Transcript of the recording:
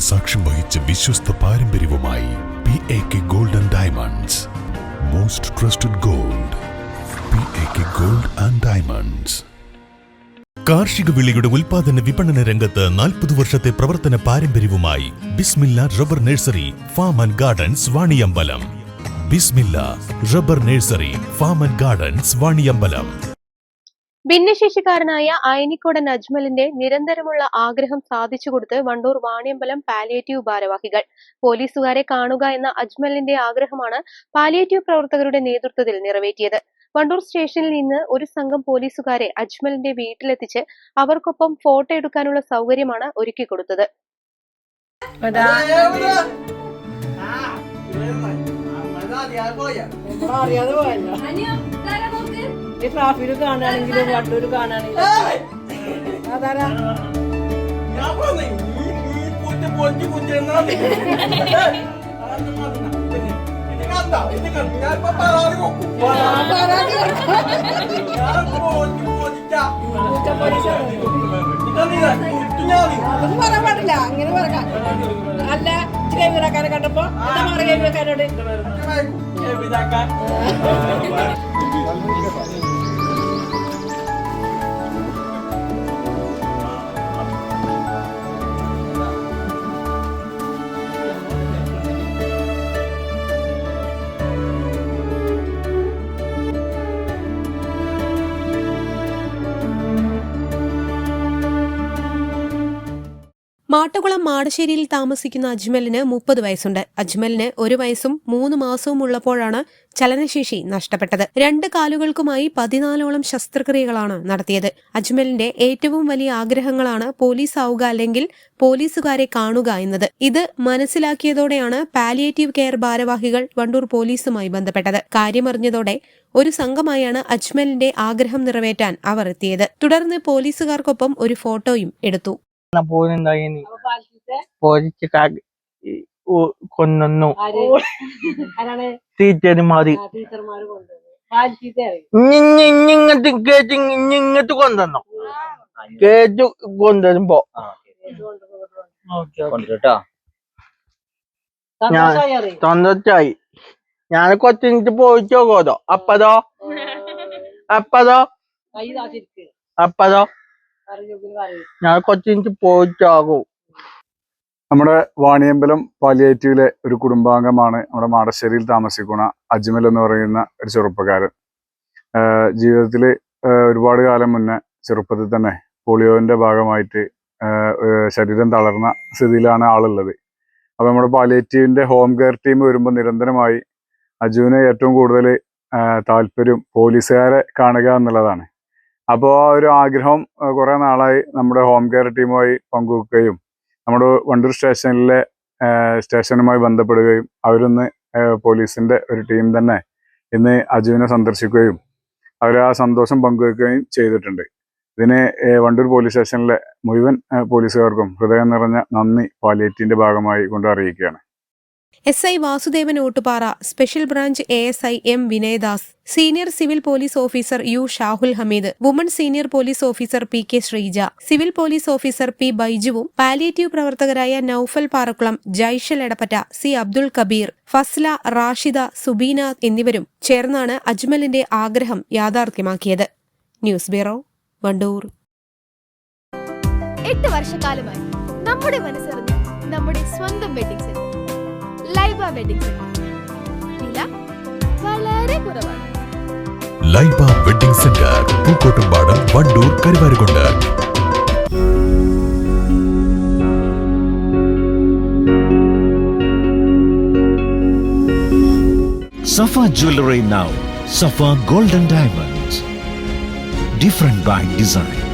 സാക്ഷ്യം വഹിച്ച വിശ്വസ്ത പാരമ്പര്യവുമായി PAK Gold and Diamonds. Most trusted gold. PAK Gold and Diamonds. കാർഷിക വിളയുടെ ഉൽപാദന വിപണന രംഗത്ത് 40 വർഷത്തെ പ്രവർത്തന പാരമ്പര്യവുമായി Bismillah rubber nursery farm and gardens Vaniyambalam. Bismillah rubber nursery farm and gardens Vaniyambalam. ഭിന്നശേഷിക്കാരനായ അയനിക്കോടൻ അജ്മലിന്റെ നിരന്തരമുള്ള ആഗ്രഹം സാധിച്ചുകൊടുത്ത് വണ്ടൂർ വാണിയമ്പലം പാലിയേറ്റീവ് ഭാരവാഹികൾ. പോലീസുകാരെ കാണുക എന്ന അജ്മലിന്റെ ആഗ്രഹമാണ് പാലിയേറ്റീവ് പ്രവർത്തകരുടെ നേതൃത്വത്തിൽ നിറവേറ്റിയത്. വണ്ടൂർ സ്റ്റേഷനിൽ നിന്ന് ഒരു സംഘം പോലീസുകാരെ അജ്മലിന്റെ വീട്ടിലെത്തിച്ച് അവർക്കൊപ്പം ഫോട്ടോ എടുക്കാനുള്ള സൗകര്യമാണ് ഒരുക്കിക്കൊടുത്തത്. ട്രാഫിക് കാണുകയാണെങ്കിലും വണ്ടൂർ കാണുകയാണെങ്കിലും അതൊന്നും പറയാൻ പാടില്ല. അങ്ങനെ പറയാം. അല്ല കൈവിളക്കാരെ കണ്ടപ്പോ കൈവിളക്കാരോട് മാട്ടുകുളം മാടശ്ശേരിയിൽ താമസിക്കുന്ന അജ്മലിന് 30 വയസ്സുണ്ട്. അജ്മലിന് 1 വയസ്സും 3 മാസവും ഉള്ളപ്പോഴാണ് ചലനശേഷി നഷ്ടപ്പെട്ടത്. 2 കാലുകൾക്കുമായി 14ഓളം ശസ്ത്രക്രിയകളാണ് നടത്തിയത്. അജ്മലിന്റെ ഏറ്റവും വലിയ ആഗ്രഹങ്ങളാണ് പോലീസ് ആവുക അല്ലെങ്കിൽ പോലീസുകാരെ കാണുക എന്നത്. ഇത് മനസ്സിലാക്കിയതോടെയാണ് പാലിയേറ്റീവ് കെയർ ഭാരവാഹികൾ വണ്ടൂർ പോലീസുമായി ബന്ധപ്പെട്ടത്. കാര്യമറിഞ്ഞതോടെ ഒരു സംഘമായാണ് അജ്മലിന്റെ ആഗ്രഹം നിറവേറ്റാൻ അവർ എത്തിയത്. തുടർന്ന് പോലീസുകാർക്കൊപ്പം ഒരു ഫോട്ടോയും എടുത്തു. കൊന്നു ടീച്ചർമാര് ഇങ്ങോട്ട് കൊണ്ടുവന്നോ കേട്ട് കൊണ്ടുവരുമ്പോ ഞാൻ സന്തോഷായി. ഞാൻ കൊച്ചിനിട്ട് പോയിട്ട് നോക്കോതോ അപ്പതോ ഞാൻ കൊച്ചിനിട്ട് പോയിട്ടാകും. നമ്മുടെ വാണിയമ്പലം പാലിയേറ്റീവിലെ ഒരു കുടുംബാംഗമാണ് നമ്മുടെ മാടശ്ശേരിയിൽ താമസിക്കുന്ന അജ്മൽ എന്ന് പറയുന്ന ഒരു ചെറുപ്പക്കാരൻ. ജീവിതത്തിൽ ഒരുപാട് കാലം മുന്നേ ചെറുപ്പത്തിൽ തന്നെ പോളിയോന്റെ ഭാഗമായിട്ട് ശരീരം തളർന്ന സ്ഥിതിയിലാണ് ആളുള്ളത്. അപ്പോൾ നമ്മുടെ പാലിയേറ്റീവിന്റെ ഹോം കെയർ ടീം വരുമ്പോൾ നിരന്തരമായി അജുവിന് ഏറ്റവും കൂടുതൽ താല്പര്യം പോലീസുകാരെ കാണുക എന്നുള്ളതാണ്. അപ്പോൾ ആ ഒരു ആഗ്രഹം കുറേ നാളായി നമ്മുടെ ഹോം കെയർ ടീമുമായി പങ്കുവെക്കുകയും നമ്മുടെ വണ്ടൂർ സ്റ്റേഷനുമായി ബന്ധപ്പെടുകയും അവരൊന്ന് പോലീസിന്റെ ഒരു ടീം തന്നെ ഇന്ന് അജുവിനെ സന്ദർശിക്കുകയും അവർ ആ സന്തോഷം പങ്കുവെക്കുകയും ചെയ്തിട്ടുണ്ട്. ഇതിന് വണ്ടൂർ പോലീസ് സ്റ്റേഷനിലെ മുഴുവൻ പോലീസുകാർക്കും ഹൃദയം നിറഞ്ഞ നന്ദി പാലിയേറ്റീവിന്റെ ഭാഗമായി കൊണ്ട് അറിയിക്കുകയാണ്. SI Vasudevan Ottupara, special branch ASI M Vinayadas, senior civil police officer U Shahul Hameed, woman senior police officer PK Sreeja, civil police officer P ബൈജുവും പാലിയേറ്റീവ് പ്രവർത്തകരായ നൌഫൽ പാറക്കുളം, ജൈഷൽ എടപ്പറ്റ, C അബ്ദുൾ കബീർ, ഫസ്ല, റാഷിദ, സുബീന എന്നിവരും ചേർന്നാണ് അജ്മലിന്റെ ആഗ്രഹം യാഥാർത്ഥ്യമാക്കിയത്. News bureau, Wandoor. 8 വർഷക്കാലമായി നമ്മുടെ മനസ്സറിഞ്ഞ നമ്മുടെ സ്വന്തം wedding centre Laiba wedding centre. വില വളരെ കുറവാണ്. Laiba wedding centre, Pookkottumpadam, Wandoor, Karuvarakundu. Safa Jewelry now. Safa Gold and Diamonds. Different by design.